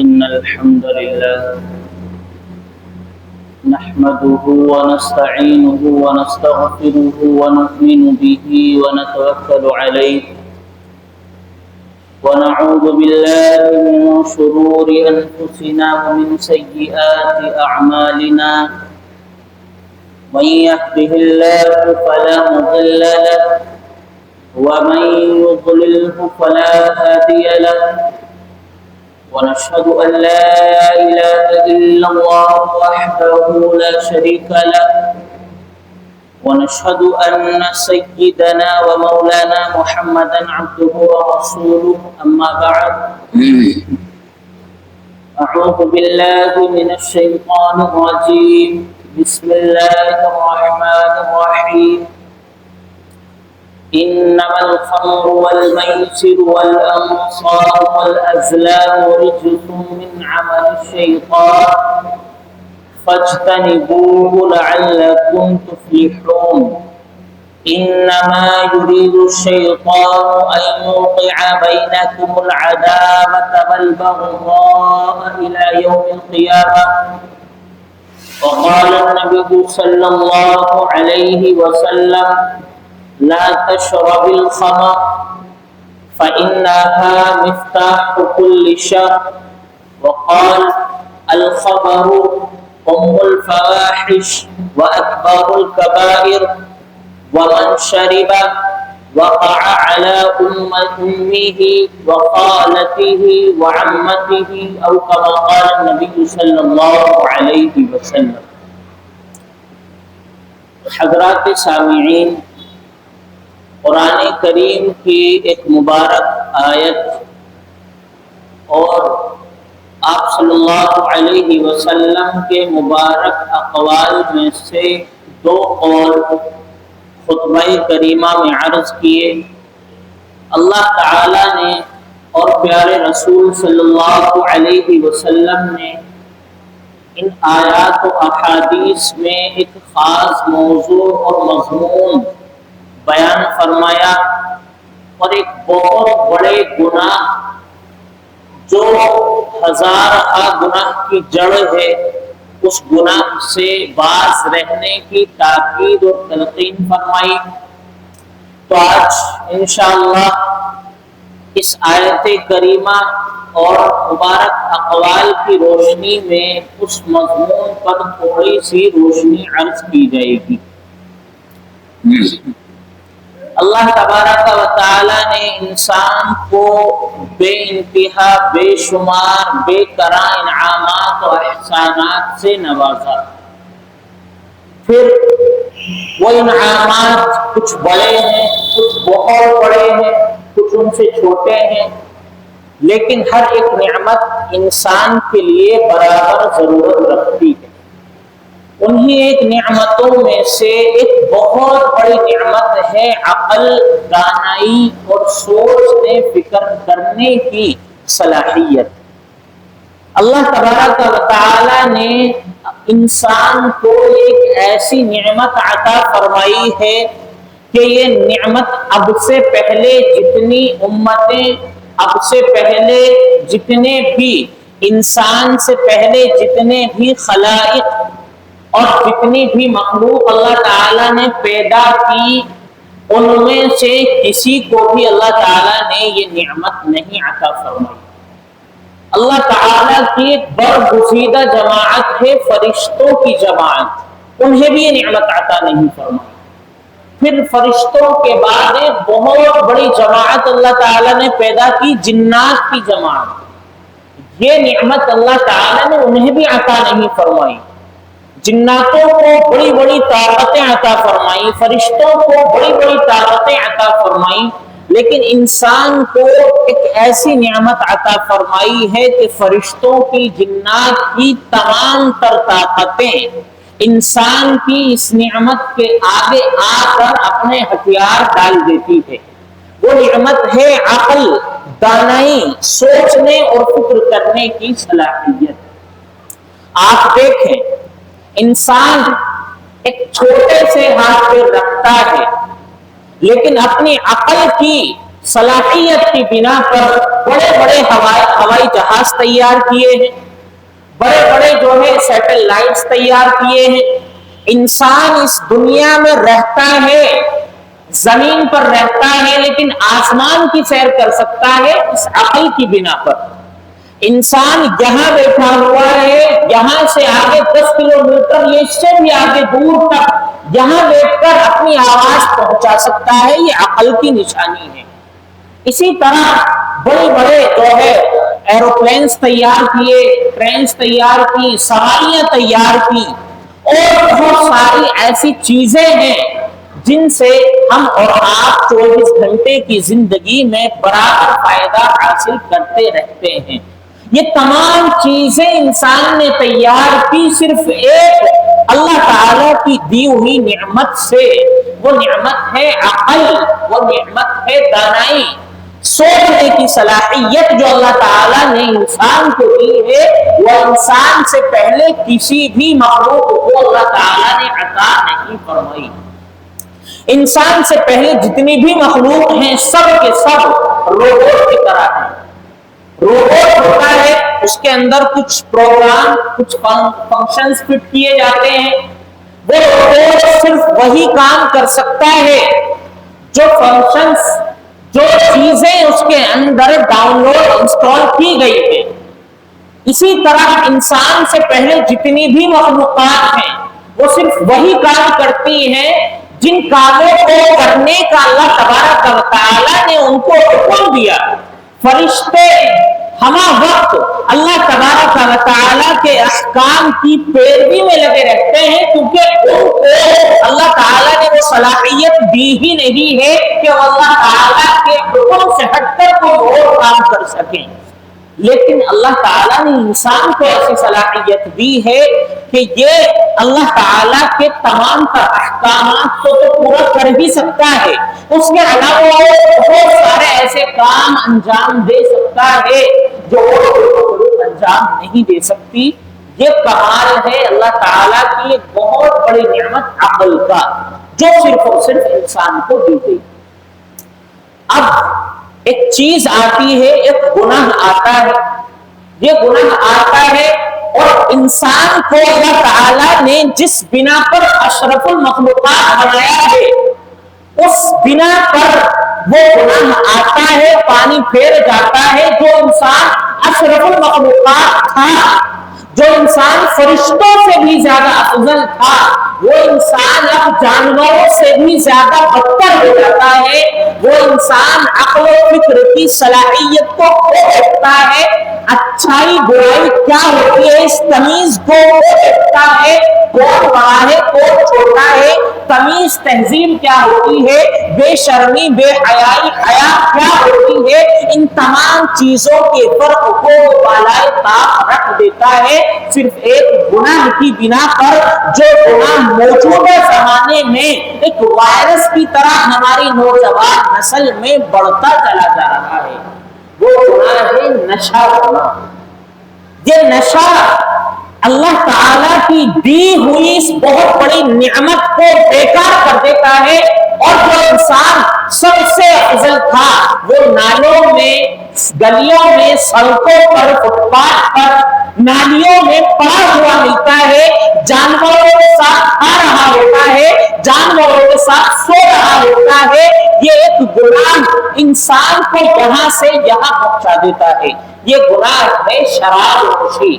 إن الحمد لله نحمده ونستعينه ونستغفره ونؤمن به ونتوكل عليه ونعوذ بالله من شرور أنفسنا ومن سيئات أعمالنا من يهده الله فلا مضل له ومن يضلله فلا هادي له ونشهد أن لا إله إلا الله وحده لا شريك له ونشهد أن سيدنا ومولانا محمدا عبده ورسوله أما بعد أعوذ بالله من الشيطان الرجيم بسم الله الرحمن الرحيم إنما الخمر والميسر والأنصار والأزلام رجس من عمل الشيطان فاجتنبوه لعلكم تفلحون إنما يريد الشيطان أن يوقع بينكم العداوة والبغضاء إلى يوم القيامة وقال النبي صلى الله عليه وسلم لا تشرب الخمر فإنها مفتاح كل شر وقال الخمر أم الفواحش وأكبر الكبائر ومن شرب وقع على أمه وخالته وعمته أو كما قال النبي صلى الله عليه وسلم. حضرات سامعین، قرآن کریم کی ایک مبارک آیت اور آپ صلی اللہ علیہ وسلم کے مبارک اقوال میں سے دو قول خطبہ کریمہ میں عرض کیے. اللہ تعالی نے اور پیارے رسول صلی اللہ علیہ وسلم نے ان آیات و احادیث میں ایک خاص موضوع اور مضمون بیان فرمایا اور ایک بہت بڑے گناہ جو ہزارہ گناہ کی جڑ ہے اس گناہ سے باز رہنے کی تاکید اور تلقین فرمائی. تو آج انشاءاللہ اس آیت کریمہ اور مبارک اقوال کی روشنی میں اس مضمون پر تھوڑی سی روشنی عرض کی جائے گی. اللہ تبارک و تعالی نے انسان کو بے انتہا بے شمار بے کرا انعامات و احسانات سے نوازا. پھر وہ انعامات کچھ بڑے ہیں، کچھ بہت بڑے ہیں، کچھ ان سے چھوٹے ہیں، لیکن ہر ایک نعمت انسان کے لیے برابر ضرورت رکھتی ہے. انہی ایک نعمتوں میں سے ایک بہت بڑی نعمت ہے عقل، دانائی اور سوچنے فکر کرنے کی صلاحیت. اللہ تبارک و تعالی نے انسان کو ایک ایسی نعمت عطا فرمائی ہے کہ یہ نعمت اب سے پہلے جتنی امتیں، اب سے پہلے جتنے بھی انسان سے پہلے جتنے بھی خلائق اور جتنی بھی مخلوق اللہ تعالیٰ نے پیدا کی، ان میں سے کسی کو بھی اللہ تعالیٰ نے یہ نعمت نہیں عطا فرمائی. اللہ تعالیٰ کی ایک برگزیدہ جماعت ہے فرشتوں کی جماعت، انہیں بھی یہ نعمت عطا نہیں فرمائی. پھر فرشتوں کے بعد ایک بہت بڑی جماعت اللہ تعالیٰ نے پیدا کی، جنات کی جماعت. یہ نعمت اللہ تعالیٰ نے انہیں بھی عطا نہیں فرمائی. جناتوں کو بڑی بڑی طاقتیں عطا فرمائی، فرشتوں کو بڑی بڑی طاقتیں عطا فرمائی، لیکن انسان کو ایک ایسی نعمت عطا فرمائی ہے کہ فرشتوں کی، جنات کی تمام تر طاقتیں انسان کی اس نعمت کے آگے آ کر اپنے ہتھیار ڈال دیتی ہے. وہ نعمت ہے عقل، دانائی، سوچنے اور فکر کرنے کی صلاحیت. آپ دیکھیں انسان ایک چھوٹے سے ہاتھ پہ رکھتا ہے، لیکن اپنی عقل کی صلاحیت کی بنا پر بڑے بڑے ہوائی جہاز تیار کیے ہیں، بڑے بڑے جو ہے سیٹلائٹس تیار کیے ہیں۔ انسان اس دنیا میں رہتا ہے، زمین پر رہتا ہے، لیکن آسمان کی سیر کر سکتا ہے اس عقل کی بنا پر۔ انسان یہاں بیٹھا ہوا ہے، یہاں سے آگے 10 کلومیٹر، یہ اس سے بھی آگے دور تک یہاں بیٹھ کر اپنی آواز پہنچا سکتا ہے، یہ عقل کی نشانی ہے۔ اسی طرح بڑے بڑے جو ہے ایروپلینز تیار کیے، ٹرینز تیار کی، سواریاں تیار کی، اور بہت ساری ایسی چیزیں ہیں جن سے ہم اور آپ 24 گھنٹے کی زندگی میں برابر فائدہ حاصل کرتے رہتے ہیں۔ یہ تمام چیزیں انسان نے تیار کی صرف ایک اللہ تعالی کی دی ہوئی نعمت سے۔ وہ نعمت ہے عقل، وہ نعمت ہے دانائی، سوچنے کی صلاحیت جو اللہ تعالیٰ نے انسان کو دی ہے، وہ انسان سے پہلے کسی بھی مخلوق کو اللہ تعالیٰ نے عطا نہیں فرمائی۔ انسان سے پہلے جتنی بھی مخلوق ہیں سب کے سب روبوٹ کی طرح ہیں۔ روبوٹ ہوتا ہے، اس کے اندر کچھ پروگرام، کچھ فنکشنز فٹ کیے جاتے ہیں۔ وہ روبوٹ صرف وہی کام کر سکتا ہے جو فنکشنز، جو چیزیں اس کے اندر ڈاؤن لوڈ انسٹال کی گئی ہے۔ اسی طرح انسان سے پہلے جتنی بھی مخلوقات ہیں وہ صرف وہی کام کرتی ہیں جن کاموں کو کرنے کا اللہ تبارک و تعالیٰ نے ان کو حکم دیا۔ فرشتے ہمہ وقت اللہ تبارک و تعالیٰ کے احکام کی پیروی میں لگے رہتے ہیں، کیونکہ ان کو اللہ تعالیٰ نے وہ صلاحیت دی ہی نہیں ہے کہ وہ اللہ تعالیٰ کے حکم سے ہٹ کر کوئی اور کام کر سکیں۔ لیکن اللہ تعالیٰ نے انسان کو ایسی صلاحیت دی ہے کہ یہ اللہ تعالیٰ کے تمام تر احکامات کو تو پورا کر ہی سکتا ہے، اس کے علاوہ بہت سارے ایسے کام انجام دے سکتا ہے جو انجام نہیں دے سکتی۔ یہ کمال ہے اللہ تعالیٰ کی ایک بہت بڑی نعمت عقل کا، جو صرف اور صرف انسان کو دی گئی۔ اب ایک چیز آتی ہے، ایک گناہ آتا ہے، یہ گناہ آتا ہے اور انسان کو اللہ تعالیٰ نے جس بنا پر اشرف المخلوقات بنایا ہے اس بنا پر وہ گناہ آتا ہے، پانی پھیر جاتا ہے۔ جو انسان اشرف المخلوقات تھا، جو انسان فرشتوں سے بھی زیادہ افضل تھا، وہ انسان اب جانوروں سے بھی زیادہ بدتر ہو جاتا ہے۔ وہ انسان عقل و فکر کی صلاحیت کو کھو دیتا ہے، اچھائی برائی کیا ہوتی ہے اس تمیز کو کھو دیتا ہے، کون بڑا ہے کون چھوٹا ہے، تمیز تہذیب کیا ہوتی ہے، بے شرمی بے حیائی حیا کیا ہوتی ہے، ان تمام چیزوں کے فرق کو بالائے طاق رکھ دیتا ہے صرف ایک گناہ کی بنا پر، جو گناہ موجودہ زمانے میں ایک وائرس کی طرح ہماری نوجوان نسل میں بڑھتا چلا جا رہا ہے۔ وہ گناہ ہے نشہ ہونا۔ یہ نشہ اللہ تعالیٰ کی دی ہوئی اس بہت بڑی نعمت کو بیکار کر دیتا ہے، اور جو انسان سب سے افضل تھا وہ نالوں میں، گلیوں میں، سڑکوں پر، فٹ پاتھ پر، نالیوں میں پڑا ہوا ملتا ہے، جانوروں کے ساتھ کھا رہا ہوتا ہے، جانوروں کے ساتھ سو رہا ہوتا ہے۔ یہ ایک گناہ انسان کو یہاں سے یہاں پہنچا دیتا ہے۔ یہ گناہ ہے شراب نوشی،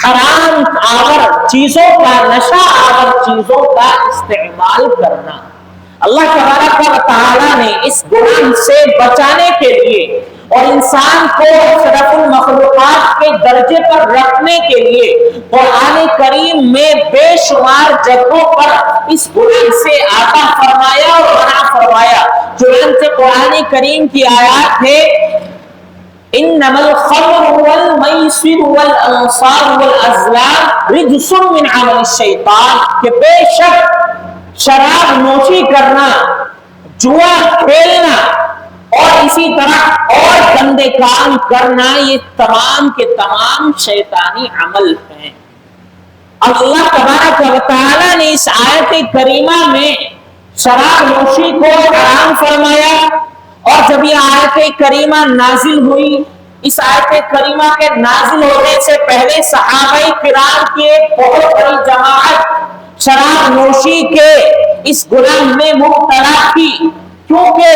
حرام آور چیزوں کا، نشہ آور چیزوں کا استعمال کرنا۔ اللہ تبارک و تعالیٰ نے اس گناہ سے بچانے کے لیے اور انسان کو اشرف المخلوقات کے درجے پر رکھنے کے لیے قرآن کریم میں بے شمار جگہوں پر اس گناہ سے آگاہ فرمایا اور منع فرمایا۔ چنانچہ قرآن کریم کی آیات ہے انما الخمر والمیسر والانصاب والازلام رجس من عمل الشیطان، کہ بے شک شراب نوشی کرنا، جوا کھیلنا اور اسی طرح اور گندے کام کرنا، یہ تمام کے تمام شیطانی عمل ہیں۔ اللہ تبارک و تعالیٰ نے اس آیت کریمہ میں شراب نوشی کو حرام فرمایا اور جب یہ آیت کریمہ نازل ہوئی، اس آیت کریمہ کے نازل ہونے سے پہلے صحابہ کرام کی ایک بہت بڑی جماعت شراب نوشی کے اس گناہ میں مبتلا تھی، کیونکہ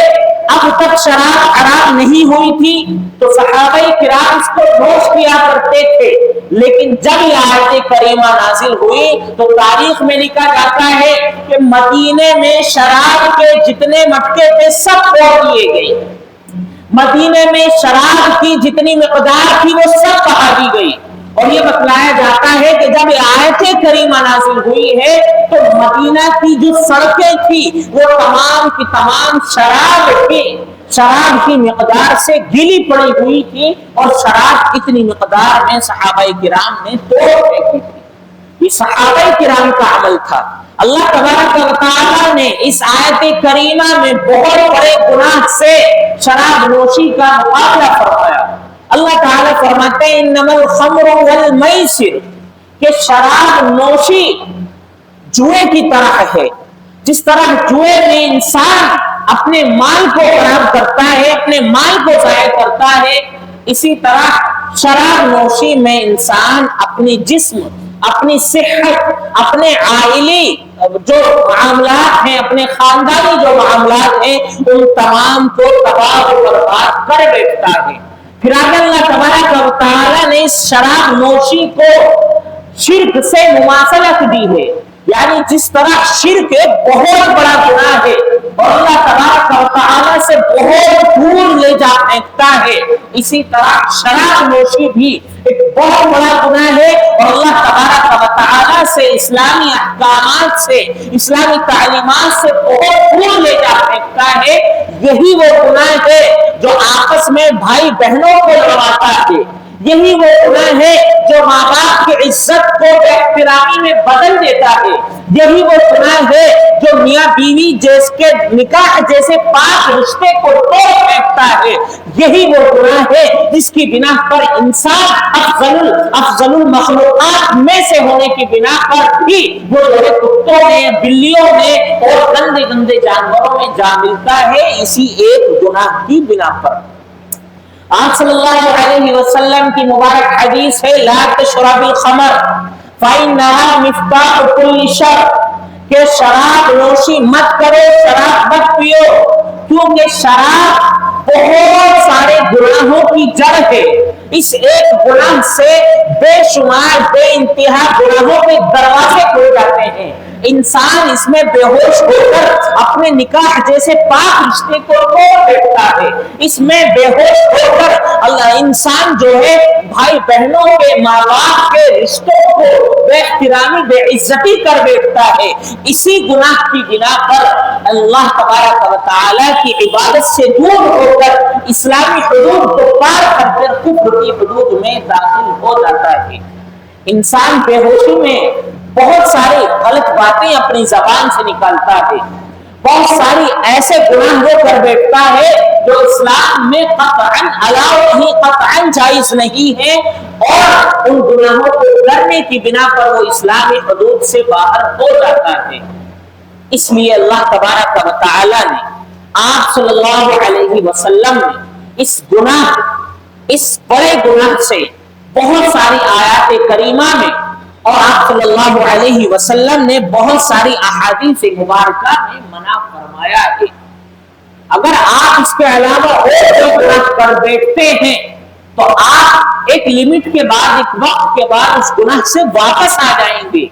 اب تک شراب حرام نہیں ہوئی تھی تو صحابہ کرام اس کو نوش کیا کرتے تھے، لیکن جب یہ آیت کریمہ نازل ہوئی تو تاریخ میں لکھا جاتا ہے کہ مدینے میں شراب کے جتنے مٹکے تھے سب توڑ دیے گئے، مدینے میں شراب کی جتنی مقدار تھی وہ سب بہا دی گئی۔ اور یہ بتلایا جاتا ہے کہ جب یہ آیت کریمہ نازل ہوئی ہے تو مدینہ کی جو سڑکیں تھی وہ تمام کی تمام شراب کی مقدار سے گلی پڑی ہوئی تھی، اور شراب اتنی مقدار میں صحابہ کرام نے توڑ پھینکی تھی۔ یہ صحابہ کرام کا عمل تھا۔ اللہ تبارک و تعالیٰ نے اس آیت کریمہ میں بہت بڑے گناہ سے شراب نوشی کا مقابلہ فرمایا۔ اللہ تعالیٰ فرماتے ہیں انما الخمر والمیسر، کہ شراب نوشی جوئے کی طرح ہے، جس طرح جوئے میں انسان اپنے مال کو خراب کرتا ہے، اپنے مال کو ضائع کرتا ہے، اسی طرح شراب نوشی میں انسان اپنی جسم، اپنی صحت، اپنے عائلی جو معاملات ہیں، اپنے خاندانی جو معاملات ہیں، ان تمام کو تباہ و برباد کر بیٹھتا ہے۔ پھر آگے اللہ تبارک و تعالیٰ نے اس شراب نوشی کو شرک سے مماثلت دی ہے، یعنی جس طرح شرک ایک بہت بڑا گناہ ہے اور اللہ تبارک و تعالیٰ سے بہت دور لے جا پھینکتا ہے، اسی طرح شراب نوشی بھی ایک بہت بڑا گناہ ہے اور اللہ تبارک و تعالیٰ سے، اسلامی احکامات سے، اسلامی تعلیمات سے بہت دور لے جا پھینکتا ہے۔ یہی وہ گناہ ہے جو آپس میں بھائی بہنوں کو لڑواتا ہے، یہی وہ گناہ ہے جو ماں باپ کی عزت کو بے احترامی میں بدل دیتا ہے، یہی وہ گناہ ہے جو میاں بیوی جیسے نکاح جیسے پاک رشتے کو توڑ پھینکتا ہے، یہی وہ گناہ ہے جس کی بنا پر انسان افضل المخلوقات میں سے ہونے کی بنا پر بھی وہ جو ہے کتوں میں، بلیوں میں اور گندے گندے جانوروں میں جا ملتا ہے، اسی ایک گناہ کی بنا پر۔ آپ صلی اللہ علیہ وسلم کی مبارک حدیث ہے لا تشرب الخمر فإنها مفتاح كل شر، کہ شراب نوشی مت کرو، شراب مت پیو، کیونکہ شراب بہت سارے گناہوں کی جڑ ہے۔ اس ایک گناہ سے بے شمار بے انتہا گناہوں کے دروازے کھل جاتے ہیں، انسان اس میں بے ہوش ہو کر اپنے نکاح جیسے پاک رشتے کو توڑ بیٹھتا ہے، اس میں بے ہوش ہو کر اللہ انسان جو ہے بھائی بہنوں کے، ماں باپ کے رشتوں کو بے احترامی بے عزتی کر بیٹھتا ہے۔ اسی گناہ کی بنا پر اللہ تبارک و تعالیٰ کی عبادت سے دور ہو کر اسلامی حدود کو پار کر کر کفر کی حدود میں داخل ہو جاتا ہے۔ انسان بے ہوشی میں بہت ساری غلط باتیں اپنی زبان سے نکالتا ہے، بہت ساری ایسے گناہ وہ کر بیٹھتا ہے جو اسلام میں قطعاً الاؤ نہیں، قطعاً جائز نہیں ہے، اور ان گناہوں کو کرنے کی بنا پر وہ اسلامی حدود سے باہر ہو جاتا ہے۔ اس لیے اللہ تبارک و تعالی نے آپ صلی اللہ علیہ وسلم نے اس بڑے گناہ سے بہت ساری آیات کریمہ میں اور آپ صلی اللہ علیہ وسلم نے بہت ساری احادیث مبارکہ میں منع فرمایا ہے۔ اگر آپ اس کے علاوہ اور کوئی گناہ کر بیٹھتے ہیں تو آپ ایک لمٹ کے بعد، ایک وقت کے بعد اس گناہ سے واپس آ جائیں گے،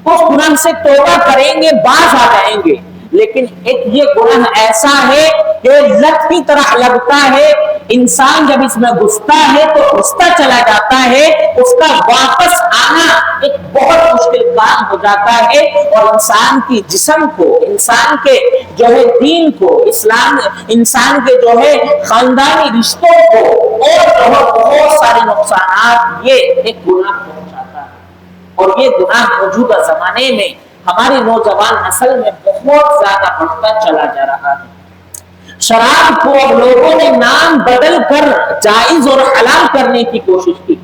اس گناہ سے توبہ کریں گے، باز آ جائیں گے، لیکن ایک یہ گناہ ایسا ہے کہ لت کی طرح لگتا ہے، انسان جب اس میں گھستا ہے تو گھستا چلا جاتا ہے، اس کا واپس آنا ایک بہت مشکل کام ہو جاتا ہے، اور انسان کی جسم کو، انسان کے جو ہے دین کو، انسان کے جو ہے خاندانی رشتوں کو اور جو ہے بہت سارے نقصانات یہ ایک گناہ پہنچاتا ہے۔ اور یہ گناہ موجودہ زمانے میں ہماری نوجوان نسل میں بہت زیادہ بڑھتا چلا جا رہا ہے۔ شراب کو اب لوگوں نے نام بدل کر جائز اور حلال کرنے کی کوشش کی۔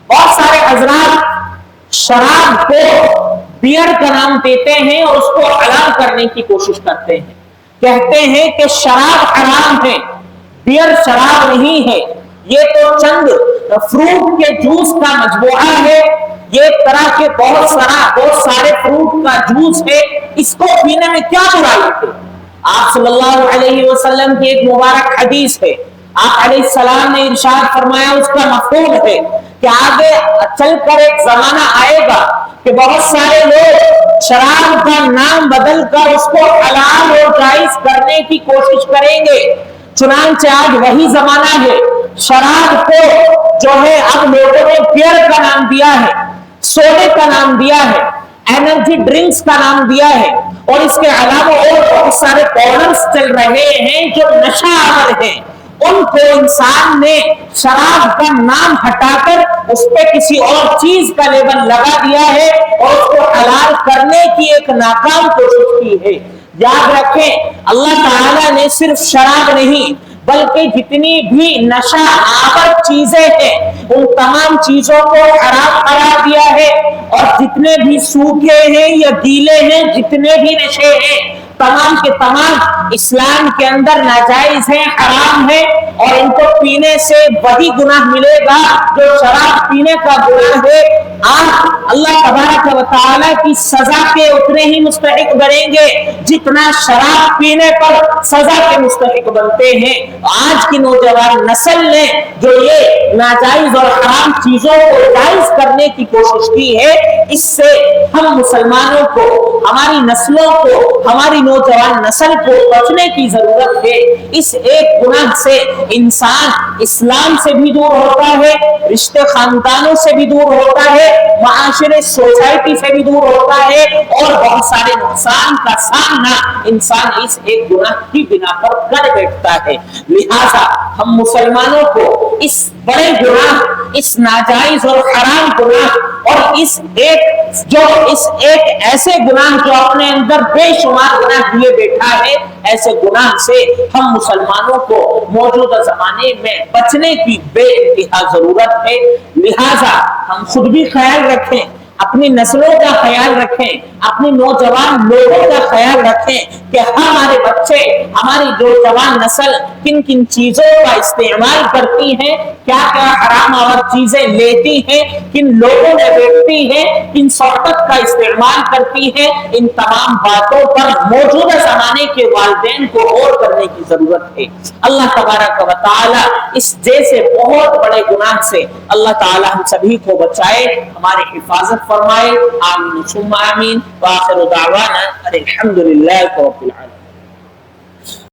بہت سارے حضرات شراب کو بیئر کا نام دیتے ہیں اور اس کو حلال کرنے کی کوشش کرتے ہیں، کہتے ہیں کہ شراب حرام ہے، بیئر شراب نہیں ہے، یہ تو چند فروٹ کے جوس کا مجموعہ ہے، یہ ایک طرح کے بہت سارے فروٹ کا جوس ہے، اس کو پینے میں کیا برائی ہے؟ آپ صلی اللہ علیہ وسلم کی ایک مبارک حدیث ہے، آپ علیہ السلام نے ارشاد فرمایا، اس کا مفہوم ہے کہ آگے چل کر ایک زمانہ آئے گا کہ بہت سارے لوگ شراب کا نام بدل کر اس کو حلال اور جائز کرنے کی کوشش کریں گے۔ چنانچہ آج وہی زمانہ ہے، شراب کو جو ہے اب لوگوں نے بیئر کا نام دیا ہے، سوڈے کا نام دیا ہے، انرجی ڈرنکس کا نام دیا ہے، اور اس کے علاوہ اور بہت سارے پاؤڈرز چل رہے ہیں جو نشہ آور ہیں۔ ان کو انسان نے شراب کا نام ہٹا کر اس پہ کسی اور چیز کا لیبل لگا دیا ہے اور اس کو حلال کرنے کی ایک ناکام کوشش کی ہے۔ یاد رکھیں، اللہ تعالیٰ نے صرف شراب نہیں بلکہ جتنی بھی نشہ آور چیزیں ہیں ان تمام چیزوں کو حرام قرار دیا ہے، اور جتنے بھی سوکھے ہیں یا گیلے ہیں، جتنے بھی نشے ہیں، تمام کے تمام اسلام کے اندر ناجائز ہیں، حرام ہیں، اور ان کو پینے سے وہی گناہ ملے گا جو شراب پینے کا گناہ ہے۔ آپ اللہ تبارک و تعالیٰ کی سزا کے اتنے ہی مستحق بنیں گے جتنا شراب پینے پر سزا کے مستحق بنتے ہیں۔ آج کی نوجوان نسل نے جو یہ ناجائز اور حرام چیزوں کو جائز کرنے کی کوشش کی ہے، اس سے ہم مسلمانوں کو، ہماری نسلوں کو، ہماری نوجوان نسل کو بچنے کی ضرورت ہے۔ اس ایک گناہ سے انسان اسلام سے بھی دور ہوتا ہے، رشتے خاندانوں سے بھی دور ہوتا ہے، معاشرے سوسائٹی سے بھی دور ہوتا ہے، اور بہت سارے نقصان کا سامنا انسان اس ایک گناہ کی بنا پر کر بیٹھتا ہے۔ لہذا ہم مسلمانوں کو اس بڑے گناہ، اس ناجائز اور حرام گناہ، اور اس ایک ایسے گناہ جو اپنے اندر بے شمار گناہ لیے بیٹھا ہے، ایسے گناہ سے ہم مسلمانوں کو موجودہ زمانے میں بچنے کی بے انتہا ضرورت ہے۔ لہذا ہم خود بھی خیال رکھیں، اپنی نسلوں کا خیال رکھیں، اپنی نوجوان لوگوں کا خیال رکھیں کہ ہمارے بچے، ہماری نوجوان نسل کن کن چیزوں کا استعمال کرتی ہیں، کیا کیا حرام اور چیزیں لیتی ہیں، کن لوگوں میں بیٹھتی ہیں، کن صحبت کا استعمال کرتی ہیں۔ ان تمام باتوں پر موجودہ زمانے کے والدین کو غور کرنے کی ضرورت ہے۔ اللہ تبارک و تعالی اس جیسے بہت بڑے گناہ سے اللہ تعالی ہم سبھی کو بچائے، ہماری حفاظت فرمائے۔ آمین ثم آمین، وآخر دعوانا الحمد للہ رب العالمین۔